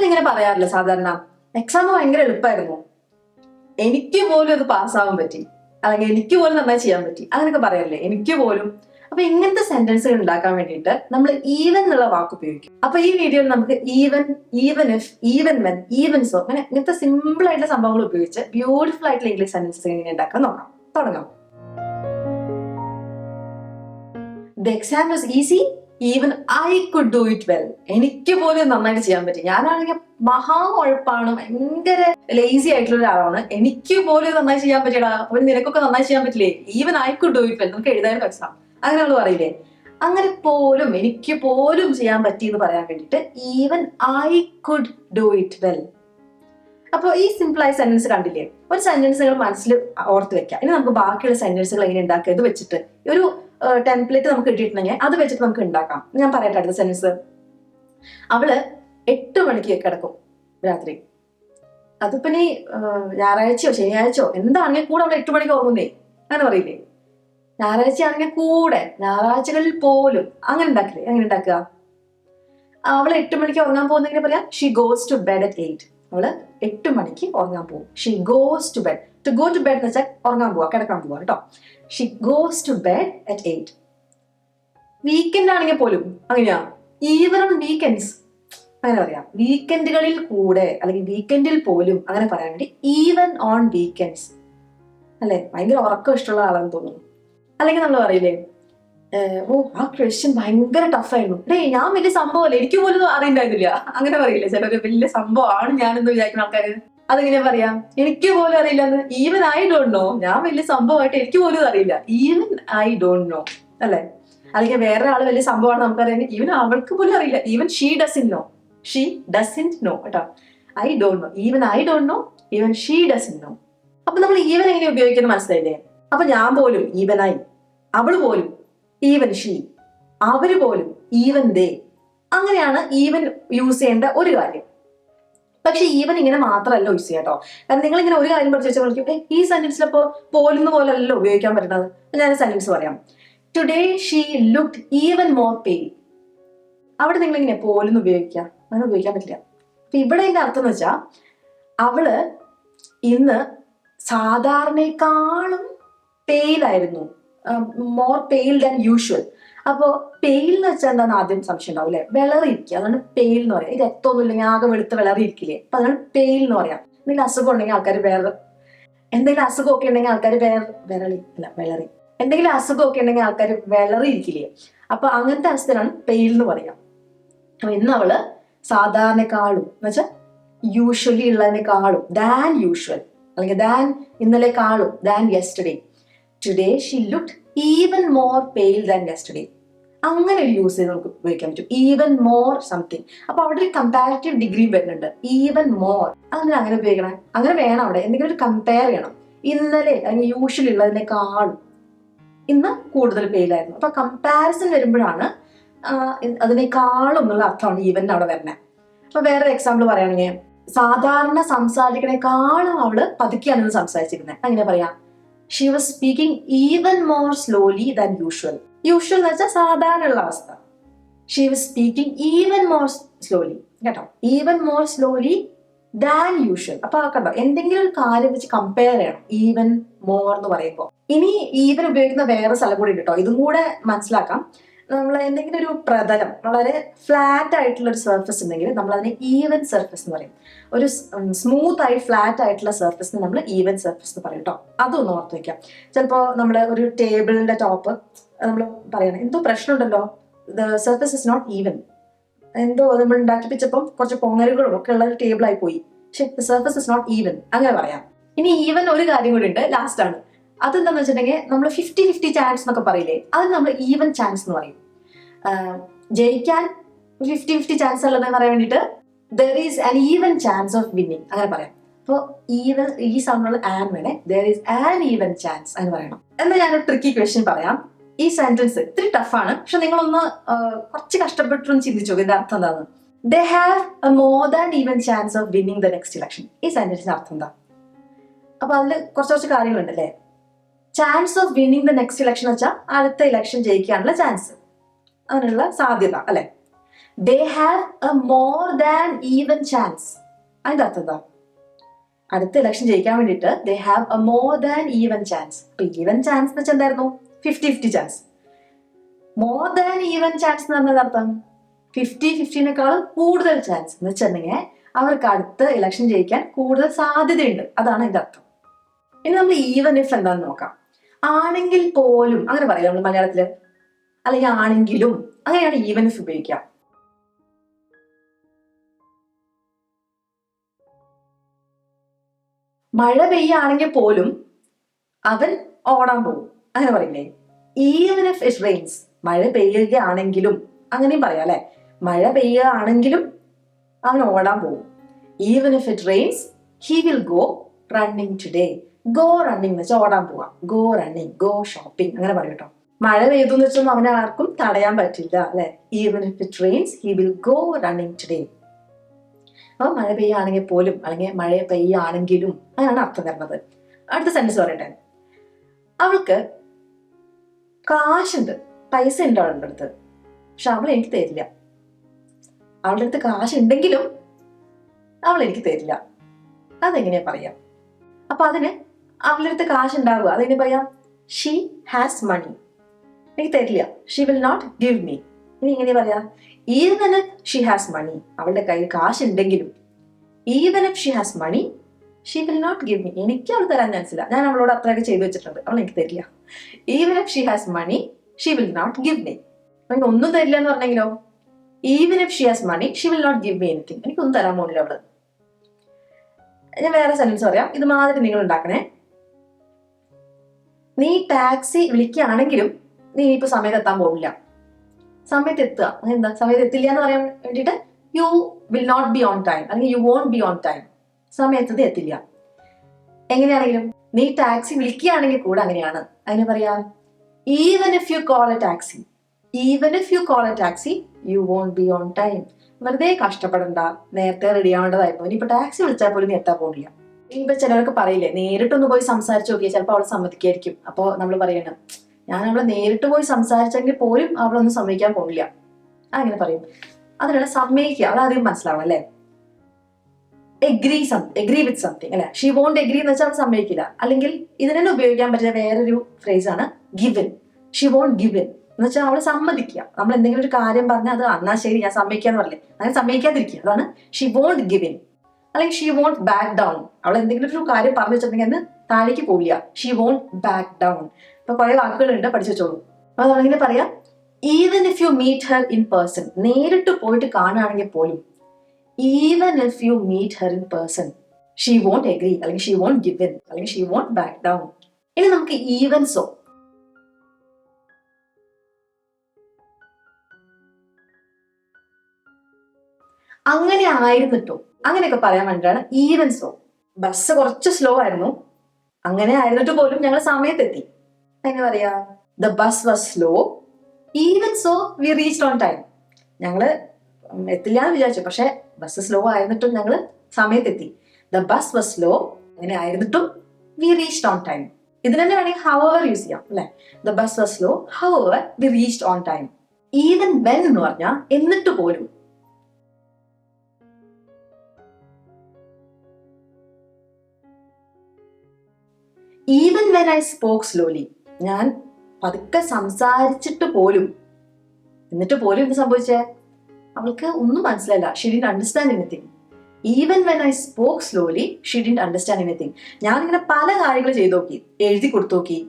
നമ്മളിങ്ങനെ പറയാറില്ല സാധാരണ, എക്സാം ഭയങ്കര എളുപ്പമായിരുന്നു, എനിക്ക് പോലും അത് പാസ്സാവാൻ പറ്റി, അല്ലെങ്കിൽ എനിക്ക് പോലും നന്നായി ചെയ്യാൻ പറ്റി, അങ്ങനെയൊക്കെ പറയാറില്ലേ, എനിക്ക് പോലും. അപ്പൊ ഇങ്ങനത്തെ സെന്റൻസുകൾ ഉണ്ടാക്കാൻ വേണ്ടിയിട്ട് നമ്മൾ ഈവൻ എന്നുള്ള വാക്ക് ഉപയോഗിക്കും. അപ്പൊ ഈ വീഡിയോയിൽ നമുക്ക് even, even if, even when, even so, അങ്ങനെ ഇങ്ങനത്തെ സിമ്പിൾ ആയിട്ടുള്ള സംഭവങ്ങൾ ഉപയോഗിച്ച് ബ്യൂട്ടിഫുൾ ആയിട്ടുള്ള ഇംഗ്ലീഷ് സെന്റൻസസ് എങ്ങനെ ഉണ്ടാക്കാൻ നോക്കാം. തുടങ്ങാം. The exam was easy, even I could do it well. എനിക്ക് പോലും നന്നായിട്ട് ചെയ്യാൻ പറ്റി. ഞാനാണെങ്കിൽ മഹാ ഉഴപ്പാണ്, ഭയങ്കര ലേസി ആയിട്ടുള്ള ഒരാളാണ്, എനിക്ക് പോലും നന്നായി ചെയ്യാൻ പറ്റിയടാ, അവൻ നിനക്കൊക്കെ നന്നായി ചെയ്യാൻ പറ്റില്ലേ, even I could do it well. നമുക്ക് എഴുതാനും എക്സാം അങ്ങനെ നമ്മൾ പറയില്ലേ, അങ്ങനെ പോലും എനിക്ക് പോലും ചെയ്യാൻ പറ്റി എന്ന് പറയാൻ വേണ്ടിയിട്ട് even I could do it well. അപ്പൊ ഈ സിമ്പിൾ ആയ സെന്റൻസ് കണ്ടില്ലേ? ഒരു സെന്റൻസ് നിങ്ങൾ മനസ്സിൽ ഓർത്ത് വെക്കാം. ഇനി നമുക്ക് ബാക്കിയുള്ള സെന്റൻസുകൾ എങ്ങനെ ഉണ്ടാക്കുക, ഇത് വെച്ചിട്ട് ഒരു ടെംപ്ലേറ്റ് നമുക്ക് കിട്ടിയിട്ടുണ്ടെങ്കിൽ അത് വെച്ചിട്ട് നമുക്ക് ഉണ്ടാക്കാം. ഞാൻ പറയട്ടെ അടുത്ത സെന്റൻസ്. അവള് 8 മണിക്ക് കിടക്കും രാത്രി. അതിപ്പോ നീ ഞായറാഴ്ചയോ ശനിയാഴ്ചയോ എന്താണെങ്കിൽ കൂടെ അവള് 8 മണിക്ക് ഉറങ്ങുന്നേ, അങ്ങനെ പറയില്ലേ? ഞായറാഴ്ച ആണെങ്കിൽ കൂടെ, ഞായറാഴ്ചകളിൽ പോലും, അങ്ങനെ ഉണ്ടാക്കില്ലേ? അങ്ങനെ ഉണ്ടാക്കുക. അവള് 8 മണിക്ക് ഉറങ്ങാൻ പോകുന്നെങ്കിൽ പറയാം she goes to bed at 8. അവള് 8 മണിക്ക് ഉറങ്ങാൻ പോകും. She goes to bed. To go to bed എന്ന് വെച്ചാൽ ഉറങ്ങാൻ പോവാ, കിടക്കാൻ പോവാ കേട്ടോ. She goes to bed at 8. Weekend ആണെങ്കിൽ പോലും അങ്ങനെയാ, ഈവൻ ഓൺ വീക്കെൻഡ്സ് അങ്ങനെ പറയാം. വീക്കെൻഡുകളിൽ കൂടെ അല്ലെങ്കിൽ വീക്കെൻഡിൽ പോലും അങ്ങനെ പറയാൻ വേണ്ടി ഈവൻ ഓൺ വീക്കെൻഡ്സ്. അല്ലെ, ഭയങ്കര ഉറക്കം ഇഷ്ടമുള്ള ആളാണെന്ന് തോന്നുന്നു. അല്ലെങ്കിൽ നമ്മൾ പറയില്ലേ, ഓ ആ ക്വസ്റ്റ്യൻ ഭയങ്കര ടഫായിരുന്നു, ഞാൻ വലിയ സംഭവമല്ലേ, എനിക്ക് പോലും അറിയണ്ടായിരുന്നില്ല, അങ്ങനെ പറയില്ലേ ചിലര്, വലിയ സംഭവമാണ് ഞാനെന്ന് വിചാരിക്കുന്ന ആൾക്കാര്. അതെങ്ങനെ പറയാം, എനിക്ക് പോലും അറിയില്ലെന്ന്. ഈവൻ ഐ ഡോണ്ട് നോ, ഞാൻ വലിയ സംഭവമായിട്ട് എനിക്ക് പോലും അറിയില്ല, ഈവൻ ഐ ഡോണ്ട് നോ, അല്ലെ? അല്ലെങ്കിൽ വേറെ ആള് വലിയ സംഭവമാണ് നമുക്കറിയാം, ഈവൻ അവൾക്ക് പോലും അറിയില്ല, even she doesn't know, she doesn't know കേട്ടോ. I don't know, even I don't know, even she doesn't know. അപ്പൊ നമ്മൾ ഈവൻ എങ്ങനെ ഉപയോഗിക്കുന്നത് മനസ്സിലായില്ലേ? അപ്പൊ ഞാൻ പോലും ഈവൻ ഐ, അവള് പോലും ഈവൻ ഷീ, അവര് പോലും ഈവൻ ദേ, അങ്ങനെയാണ് ഈവൻ യൂസ് ചെയ്യേണ്ട ഒരു കാര്യം. പക്ഷെ ഈവൻ ഇങ്ങനെ മാത്രമല്ല യൂസ് ചെയ്യാം കേട്ടോ. കാരണം നിങ്ങൾ ഇങ്ങനെ ഒരു കാര്യം പഠിച്ചു വെച്ചാൽ ഈ സെന്റൻസിലപ്പോ പോലുന്ന പോലല്ലോ ഉപയോഗിക്കാൻ പറ്റുന്നത്. ഞാൻ സെന്റൻസ് പറയാം. Today she looked even more pale. അവിടെ നിങ്ങൾ ഇങ്ങനെ പോലെന്ന് ഉപയോഗിക്കുക, അങ്ങനെ ഉപയോഗിക്കാൻ പറ്റില്ല. അപ്പൊ ഇവിടെ ഇതിന്റെ അർത്ഥം എന്ന് വെച്ചാൽ അവള് ഇന്ന് സാധാരണക്കാളും പെയിലായിരുന്നു, മോർ പെയിൽ ദാൻ യൂഷ്വൽ. അപ്പോ പെയിൽ എന്ന് വെച്ചാൽ എന്താണെന്ന് ആദ്യം സംശയം ഉണ്ടാവും അല്ലെ? വിളറിയിരിക്കുക, അതാണ് പെയിൽ എന്ന് പറയാം. ഈ രക്തമൊന്നും ഇല്ലെങ്കിൽ ആകെ വെളുത്ത് വിളറിയിരിക്കില്ലേ, അപ്പൊ അതാണ് പെയിൽ എന്ന് പറയാം. എന്തെങ്കിലും അസുഖം ഉണ്ടെങ്കിൽ ആൾക്കാർ എന്തെങ്കിലും അസുഖമൊക്കെ ഉണ്ടെങ്കിൽ ആൾക്കാർ വിളറി, എന്തെങ്കിലും അസുഖമൊക്കെ ഉണ്ടെങ്കിൽ ആൾക്കാർ വിളറിയിരിക്കില്ലേ, അപ്പൊ അങ്ങനത്തെ അവസ്ഥയിലാണ് പെയിൽ എന്ന് പറയാം. അപ്പൊ ഇന്ന് അവള് സാധാരണക്കാളും എന്ന് വെച്ചാൽ യൂഷ്വലി ഉള്ളതിനേക്കാളും, ദാൻ യൂഷ്വൽ അല്ലെങ്കിൽ ദാൻ ഇന്നലെക്കാളും, than yesterday. Today she looked even more pale than yesterday. അങ്ങനെ ഒരു യൂസ് ചെയ്ത് നമുക്ക് ഉപയോഗിക്കാൻ പറ്റും, ഈവൻ മോർ സംതിങ്. അപ്പൊ അവിടെ ഒരു കമ്പാരിറ്റീവ് ഡിഗ്രി വരുന്നുണ്ട്, ഈവൻ മോർ. അതെന്തിനാ അങ്ങനെ ഉപയോഗിക്കണം? അങ്ങനെ വേണം, അവിടെ എന്തെങ്കിലും ഒരു കമ്പയർ ചെയ്യണം. ഇന്നലെ അല്ലെങ്കിൽ യൂഷ്വലി ഉള്ളതിനേക്കാളും ഇന്ന് കൂടുതൽ പെയിലായിരുന്നു. അപ്പൊ കമ്പാരിസൺ വരുമ്പോഴാണ് അതിനേക്കാളും എന്നുള്ള അർത്ഥമാണ് ഈവൻ അവിടെ വരുന്നത്. അപ്പൊ വേറൊരു എക്സാമ്പിൾ പറയുകയാണെങ്കിൽ, സാധാരണ സംസാരിക്കണേക്കാളും അവള് പതുക്കെയാണ് സംസാരിച്ചിരുന്നത്. അങ്ങനെ പറയാം, she was speaking even more slowly than usual. Usual എന്ന് വെച്ചാൽ സാധാരണ ഉള്ള അവസ്ഥ. She was speaking even more slowly കേട്ടോ, even more slowly than usual. അപ്പൊ കണ്ടോ, എന്തെങ്കിലും ഒരു കാര്യം വെച്ച് കമ്പയർ ചെയ്യണം ഈവൻ മോർ എന്ന് പറയുമ്പോൾ. ഇനി ഈവൻ ഉപയോഗിക്കുന്ന വേറെ സ്ഥലം കൂടി ഉണ്ട് കേട്ടോ, ഇതും കൂടെ മനസ്സിലാക്കാം. നമ്മൾ എന്തെങ്കിലും ഒരു പ്രതലം വളരെ ഫ്ലാറ്റ് ആയിട്ടുള്ള ഒരു സർഫസ് ഉണ്ടെങ്കിൽ നമ്മൾ അതിനെ ഈവൻ സർഫസ് എന്ന് പറയും. ഒരു സ്മൂത്ത് ആയി ഫ്ലാറ്റ് ആയിട്ടുള്ള സർഫസിന് നമ്മൾ ഈവൻ സർഫസ് എന്ന് പറയും കേട്ടോ. അതൊന്ന് ഓർത്ത് വെക്കാം. ചിലപ്പോൾ നമ്മൾ ഒരു ടേബിളിന്റെ ടോപ്പ് നമ്മൾ പറയണം, എന്തോ പ്രശ്നമുണ്ടല്ലോ, the surface is not even, എന്തോ നമ്മൾ ഉണ്ടാക്കിപ്പിച്ചപ്പം കുറച്ച് പൊങ്ങലുകളും ഒക്കെ ഉള്ള ഒരു ടേബിൾ ആയി പോയി, പക്ഷെ the surface is not even, അങ്ങനെ പറയാം. ഇനി ഈവൻ ഒരു കാര്യം കൂടി ഉണ്ട്, ലാസ്റ്റ് ആണ്. അതെന്താന്ന് വെച്ചിട്ടുണ്ടെങ്കിൽ നമ്മൾ 50-50 ചാൻസ് എന്നൊക്കെ പറയില്ലേ, അത് നമ്മൾ ഈവൻ ചാൻസ് എന്ന് പറയും. ജയിക്കാൻ 50-50 ചാൻസ് ഉള്ളതെന്ന് പറയാൻ വേണ്ടിയിട്ട് there is an even chance of winning, അങ്ങനെ പറയാം. അപ്പോൾ ഈവൻ ഈ സൗണ്ടുള്ള ആൻ വേണേ, there is an even chance എന്ന് പറയണം. എന്നാൽ ഞാനൊരു ട്രിക്കി ക്വസ്റ്റ്യൻ പറയാം. ഈ സെന്റൻസ് ഇത്തിരി ടഫാണ്, പക്ഷെ നിങ്ങളൊന്ന് കുറച്ച് കഷ്ടപ്പെട്ടൊന്ന് ചിന്തിച്ചു ഇതിന്റെ അർത്ഥം എന്താണ്. They have A more than even chance of winning the next election. ഈ സെന്റൻസിന്റെ അർത്ഥം എന്താ? അപ്പൊ അതിൽ കുറച്ച് കാര്യങ്ങളുണ്ട് അല്ലേ. Chance of winning the next election വെച്ചാൽ അടുത്ത ഇലക്ഷൻ ജയിക്കാനുള്ള ചാൻസ്, അതിനുള്ള സാധ്യത അല്ലെ. They have A more than even chance. അതിന്റെ അർത്ഥം എന്താ? അടുത്ത ഇലക്ഷൻ ജയിക്കാൻ വേണ്ടിയിട്ട് they have A more than even chance. അപ്പൊ ഈവൻ ചാൻസ് എന്ന് വെച്ചാൽ എന്തായിരുന്നു? 50-50 chance. More than even chance എന്ന് പറഞ്ഞത് അർത്ഥം 50-50 കൂടുതൽ ചാൻസ് എന്ന് വെച്ചിട്ടുണ്ടെങ്കിൽ അവർക്ക് അടുത്ത ഇലക്ഷൻ ജയിക്കാൻ കൂടുതൽ സാധ്യതയുണ്ട്. അതാണ് ഇതിന്റെ അർത്ഥം. ഇനി നമ്മൾ ഈവൻ ഇഫ് എന്താന്ന് നോക്കാം. ആണെങ്കിൽ പോലും അങ്ങനെ പറയാം നമ്മൾ മലയാളത്തില്, അല്ലെങ്കിൽ ആണെങ്കിലും, അങ്ങനെയാണ് ഈവൻ ഇഫ് ഉപയോഗിക്കുക. മഴ പെയ്യാണെങ്കിൽ പോലും അവൻ ഓടാൻ പോകും, അങ്ങനെ പറയില്ലേ? ഈവൻ ഇഫ് ഇറ്റ് റെയിൻസ്, മഴ പെയ്യുകയാണെങ്കിലും, അങ്ങനെയും പറയാം അല്ലെ. മഴ പെയ്യുകയാണെങ്കിലും അവൻ ഓടാൻ പോകും. Even if it rains he will go running today. Go running എന്ന് വെച്ചാൽ ഓടാൻ പോവാം. ഗോ റണ്ണിങ്, ഗോ ഷോപ്പിംഗ്, അങ്ങനെ പറയും കേട്ടോ. മഴ പെയ്തു എന്ന് വെച്ചാൽ അവനെ ആർക്കും തടയാൻ പറ്റില്ല അല്ലെ. Even if it rains he will go running today. അപ്പൊ മഴ പെയ്യാണെങ്കിൽ പോലും, അല്ലെങ്കിൽ മഴ പെയ്യാണെങ്കിലും, അങ്ങനെയാണ് അർത്ഥം തരുന്നത്. അടുത്ത സെന്റൻസ് പറയട്ടെ. അവൾക്ക് കാശുണ്ട്, പൈസ ഉണ്ട് അവളുടെ അടുത്ത്, പക്ഷെ അവൾ എനിക്ക് തരില്ല. അവളുടെ അടുത്ത് കാശ് ഉണ്ടെങ്കിലും അവൾ എനിക്ക് തരില്ല. അതെങ്ങനെയാ പറയാം? അപ്പൊ അതിന് അവളുടെ അടുത്ത് കാശ് ഉണ്ടാവുക, അതെങ്ങനെ പറയാം? ഷീ ഹാസ് മണി, എനിക്ക് തരില്ല. She will not give me. ഇനി എങ്ങനെ പറയാം? Even if she has money, അവളുടെ കയ്യിൽ കാശ് ഉണ്ടെങ്കിലും, even if she has money she will not give me, എനിക്ക് അവൾ തരാൻ ചാൻസില്ല. ഞാൻ അവളോട് അത്രയൊക്കെ ചെയ്തു വെച്ചിട്ടുണ്ട്, അവൾ എനിക്ക് തരില്ല. Even if she has money she will not give me. എനിക്ക് ഒന്നും തരില്ല എന്ന് പറഞ്ഞെങ്കിലോ? Even if she has money she will not give me anything, എനിക്കൊന്നും തരാൻ പോകുന്നില്ല അവള്. ഞാൻ വേറെ സെന്റൻസ് പറയാം, ഇത് മാതിരി നിങ്ങൾ ഉണ്ടാക്കണേ. നീ ടാക്സി വിളിക്കുകയാണെങ്കിലും നീ ഇപ്പൊ സമയത്ത് എത്താൻ പോകില്ല. സമയത്ത് എത്തുക, എന്താ സമയത്ത് എത്തില്ല എന്ന് പറയാൻ വേണ്ടിയിട്ട് you will not be on time, അല്ലെങ്കിൽ you won't be on time. സമയത്ത് എത്തില്ല. എങ്ങനെയാണെങ്കിലും നീ ടാക്സി വിളിക്കുകയാണെങ്കിൽ കൂടെ അങ്ങനെയാണ്. അതിന് പറയാ even if you call a taxi, even if you call a taxi you won't be on time. വെറുതെ കഷ്ടപ്പെടണ്ട, നേരത്തെ റെഡി ആവേണ്ടതായിരുന്നു. ഇനിയിപ്പോ ടാക്സി വിളിച്ചാൽ പോലും നീ എത്താൻ പോകില്ല. ഇനിയിപ്പോ ചിലർക്ക് പറയില്ലേ, നേരിട്ടൊന്ന് പോയി സംസാരിച്ചു നോക്കിയാൽ ചിലപ്പോൾ അവൾ സമ്മതിക്കായിരിക്കും. അപ്പൊ നമ്മൾ പറയണം, ഞാൻ അവളെ നേരിട്ട് പോയി സംസാരിച്ചെങ്കിൽ പോലും അവളൊന്നും സമ്മതിക്കാൻ പോകില്ല, അങ്ങനെ പറയും. അതിനുള്ള സമ്മതിക്കുക, അതാദ്യം മനസ്സിലാവണം അല്ലെ. എഗ്രി വിത്ത് സംതിങ് അല്ലെ. ഷീ വോണ്ട് എഗ്രി എന്ന് വെച്ചാൽ അവൾ സമ്മതിക്കില്ല. അല്ലെങ്കിൽ ഇതിനെ ഉപയോഗിക്കാൻ പറ്റിയ വേറൊരു ഫ്രേസ് ആണ് ഗിവൻ. ഷീ വോണ്ട് ഗിവൻ എന്ന് വെച്ചാൽ അവള് സമ്മതിക്കുക. നമ്മൾ എന്തെങ്കിലും ഒരു കാര്യം പറഞ്ഞാൽ അത് എന്നാ ശരി ഞാൻ സമ്മതിക്കാന്ന് പറഞ്ഞില്ലേ, അങ്ങനെ സമ്മതിക്കാതിരിക്കുക, അതാണ് ഷീ വോണ്ട് ഗിവൻ. അല്ലെങ്കിൽ ഷീ വോണ്ട് ബാക്ക് ഡൗൺ, അവൾ എന്തെങ്കിലും ഒരു കാര്യം പറഞ്ഞു വെച്ചിട്ടുണ്ടെങ്കിൽ അന്ന് താഴേക്ക് പോവില്ല. She won't back down. ഇപ്പൊ കുറെ വാക്കുകളുണ്ട്, പഠിച്ചു വെച്ചോളൂ. അപ്പൊ നമ്മളിങ്ങനെ പറയാം, even if you meet her in person, നേരിട്ട് പോയിട്ട് കാണുകയാണെങ്കിൽ പോലും, even if you meet her in person she won't agree, അല്ലെങ്കിൽ ഷീ വോണ്ട് ഗിവ് ഇൻ, അല്ലെങ്കിൽ ഷീ വോണ്ട് ബാക്ക് ഡൗൺ. ഇനി നമുക്ക് ഈവൻ സോ, അങ്ങനെ ആയിരുന്നിട്ടോ, അങ്ങനെയൊക്കെ പറയാൻ വേണ്ടിയിട്ടാണ് ഈവൻ സോ. ബസ് കുറച്ച് സ്ലോ ആയിരുന്നു, അങ്ങനെ ആയിരുന്നിട്ട് പോലും ഞങ്ങൾ സമയത്തെത്തി. എങ്ങനെ പറയാ? The bus was slow even so we reached on time. ഞങ്ങള് എത്തില്ല എന്ന് വിചാരിച്ചു, പക്ഷെ ബസ് സ്ലോ ആയിരുന്നിട്ടും ഞങ്ങൾ സമയത്തെത്തി. ദ ബസ് വാസ് സ്ലോ, അങ്ങനെ ആയിരുന്നിട്ടും വി റീച്ച്ഡ് ഓൺ ടൈം. ഇതിന് തന്നെ വേണമെങ്കിൽ ഹൗവർ യൂസ് ചെയ്യാം അല്ലെ. The bus was slow however we reached on time. Even when എന്ന് പറഞ്ഞാൽ എന്നിട്ട് പോലും. Even when I spoke slowly, ഞാൻ പതുക്കെ സംസാരിച്ചിട്ട് പോലും, എന്നിട്ട് പോലും എന്ത് സംഭവിച്ചേ? അവൾക്ക് ഒന്നും മനസ്സിലായില്ല. She didn't understand anything. Even when I spoke slowly she didn't understand anything. ഞാനിങ്ങനെ പല കാര്യങ്ങൾ ചെയ്തു നോക്കി, എഴുതി കൊടുത്തു നോക്കി,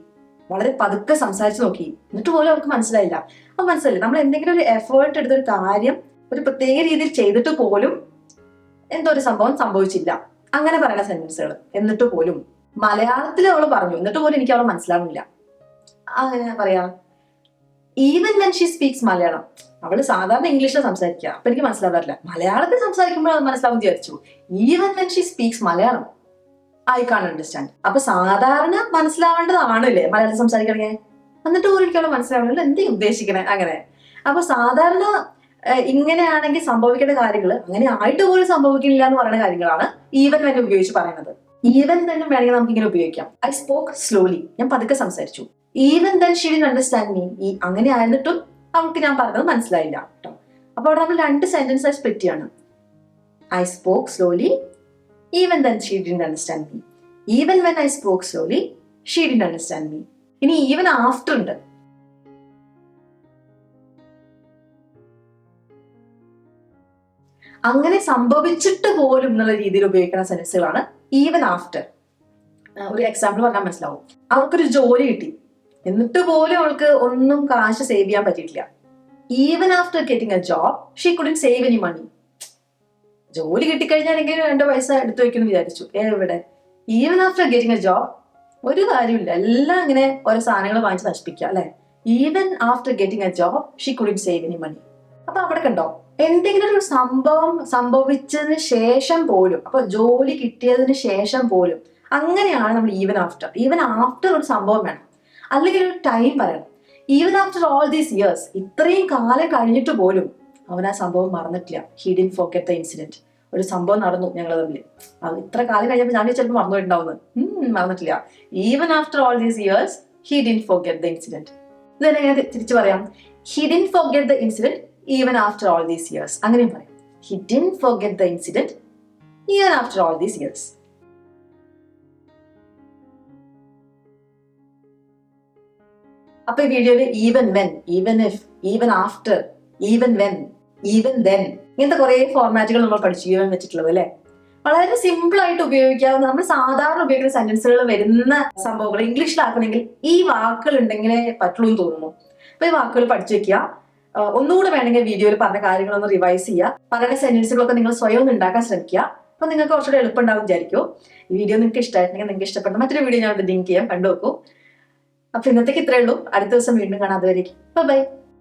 വളരെ പതുക്കെ സംസാരിച്ചു നോക്കി, എന്നിട്ട് പോലും അവർക്ക് മനസ്സിലായില്ല. അപ്പൊ മനസ്സിലായില്ല, നമ്മൾ എന്തെങ്കിലും ഒരു എഫേർട്ട് എടുത്തൊരു കാര്യം ഒരു പ്രത്യേക രീതിയിൽ ചെയ്തിട്ട് പോലും എന്തോ ഒരു സംഭവം സംഭവിച്ചില്ല, അങ്ങനെ പറയുന്ന സെന്റൻസുകൾ. എന്നിട്ട് പോലും മലയാളത്തിൽ അവൾ പറഞ്ഞു, എന്നിട്ട് പോലും എനിക്ക് അവളെ മനസ്സിലാവുന്നില്ല. അങ്ങനെ പറയാ. Even when she speaks Malayalam, അവള് സാധാരണ ഇംഗ്ലീഷിൽ സംസാരിക്കുക, അപ്പൊ എനിക്ക് മനസ്സിലാവാറില്ല. മലയാളത്തിൽ സംസാരിക്കുമ്പോൾ അത് മനസ്സിലാവും വിചാരിച്ചു. Even when she speaks Malayalam I can't understand. അപ്പൊ സാധാരണ മനസ്സിലാവേണ്ടതാണല്ലേ മലയാളം സംസാരിക്കണമെങ്കിൽ, എന്നിട്ട് പോലും എനിക്ക് അവളെ മനസ്സിലാവുന്നില്ല, എന്തേ ഉദ്ദേശിക്കണേ അങ്ങനെ. അപ്പൊ സാധാരണ ഇങ്ങനെയാണെങ്കിൽ സംഭവിക്കേണ്ട കാര്യങ്ങൾ അങ്ങനെ ആയിട്ട് പോലും സംഭവിക്കുന്നില്ല എന്ന് പറയുന്ന കാര്യങ്ങളാണ് ഈവൻ വെൻ ഉപയോഗിച്ച് പറയുന്നത്. ഈവൻ തന്നെ വേണമെങ്കിൽ നമുക്ക് ഇങ്ങനെ ഉപയോഗിക്കാം. ഐ സ്പോക്ക് സ്ലോലി, ഞാൻ പതുക്കെ സംസാരിച്ചു. Even then she didn't understand me, അങ്ങനെ ആയിരുന്നിട്ടും അവൾക്ക് ഞാൻ പറഞ്ഞത് മനസ്സിലായില്ല കേട്ടോ. അപ്പൊ അവിടെ നമ്മൾ 2 സെന്റൻസ് സ്പ്ലിറ്റ് ചെയ്യാണ്. I spoke slowly, even then she didn't understand me. Even when I spoke slowly she didn't understand me. ഇനി ഈവൻ ആഫ്റ്റർ ഉണ്ട്. അങ്ങനെ സംഭവിച്ചിട്ട് പോലും എന്നുള്ള രീതിയിൽ ഉപയോഗിക്കുന്ന സെൻറ്റൻസുകളാണ് ഈവൻ ആഫ്റ്റർ. ഒരു എക്സാമ്പിൾ പറഞ്ഞാൽ മനസ്സിലാവും. അവർക്കൊരു ജോലി കിട്ടി, എന്നിട്ട് പോലും അവൾക്ക് ഒന്നും കാശ് സേവ് ചെയ്യാൻ പറ്റിയിട്ടില്ല. Even after getting a job she couldn't save any money. ജോലി കിട്ടിക്കഴിഞ്ഞാലെങ്കിലും 2 പൈസ എടുത്തു വെക്കുന്നു വിചാരിച്ചു, എവിടെ? Even after getting a job ഒരു കാര്യമില്ല, എല്ലാം ഇങ്ങനെ ഓരോ സാധനങ്ങൾ വാങ്ങിച്ച് നശിപ്പിക്കുക അല്ലെ. Even after getting a job she couldn't save any money. അപ്പൊ അവിടെ കണ്ടോ, എന്തെങ്കിലും ഒരു സംഭവം സംഭവിച്ചതിന് ശേഷം പോലും, അപ്പൊ ജോലി കിട്ടിയതിന് ശേഷം പോലും, അങ്ങനെയാണ് നമ്മൾ ഈവൻ ആഫ്റ്റർ. ഈവൻ ആഫ്റ്റർ ഒരു സംഭവം വേണം, അല്ലെങ്കിൽ ഒരു ടൈം പറയണം. Even after all these years, ഇത്രയും കാലം കഴിഞ്ഞിട്ട് പോലും അവൻ ആ സംഭവം മറന്നിട്ടില്ല. He didn't forget the incident. ഒരു സംഭവം നടന്നു ഞങ്ങൾ തമ്മിൽ, അത് ഇത്ര കാലം കഴിഞ്ഞപ്പോൾ ഞാൻ ചിലപ്പോൾ മറന്നുപോയിട്ടുണ്ടാവുന്നത്. മറന്നിട്ടില്ല. Even after all these years he didn't forget the incident. ഇതെങ്ങനെ തിരിച്ചു പറയാം? He didn't forget the incident even after all these years. അങ്ങനെയും പറയാം. He didn't forget the incident even after all these years. അപ്പൊ ഈ വീഡിയോയില് even when, even if, even after, even when, even then, ഇങ്ങനത്തെ കുറെ ഫോർമാറ്റുകൾ നമ്മൾ പഠിച്ചു ഈവൻ വെച്ചിട്ടുള്ളത് അല്ലെ. വളരെ സിമ്പിൾ ആയിട്ട് ഉപയോഗിക്കാവുന്ന, നമ്മൾ സാധാരണ ഉപയോഗിക്കുന്ന സെന്റൻസുകൾ വരുന്ന സംഭവങ്ങൾ ഇംഗ്ലീഷിലാക്കണമെങ്കിൽ ഈ വാക്കുകൾ ഉണ്ടെങ്കിലേ പറ്റുള്ളൂ എന്ന് തോന്നുന്നു. അപ്പൊ ഈ വാക്കുകൾ പഠിച്ചു വെക്കുക. ഒന്നുകൂടെ വേണമെങ്കിൽ വീഡിയോയിൽ പറഞ്ഞ കാര്യങ്ങളൊന്ന് റിവൈസ് ചെയ്യുക. പറയുന്ന സെന്റൻസുകളൊക്കെ നിങ്ങൾ സ്വയം ഒന്ന് ഉണ്ടാക്കാൻ ശ്രമിക്കുക. അപ്പൊ നിങ്ങൾക്ക് കുറച്ചുകൂടെ എളുപ്പമുണ്ടാവും വിചാരിക്കും. ഈ വീഡിയോ നിങ്ങൾക്ക് ഇഷ്ടമായിട്ടുണ്ടെങ്കിൽ, നിങ്ങൾക്ക് ഇഷ്ടപ്പെടുന്ന മറ്റൊരു വീഡിയോ ഞാൻ ലിങ്ക് ചെയ്യാം, കണ്ടു നോക്കൂ. അപ്പൊ ഇന്നത്തേക്ക് ഇത്രയേ ഉള്ളൂ. അടുത്ത ദിവസം വീണ്ടും കാണാം. അതുവരേക്കും ബൈ.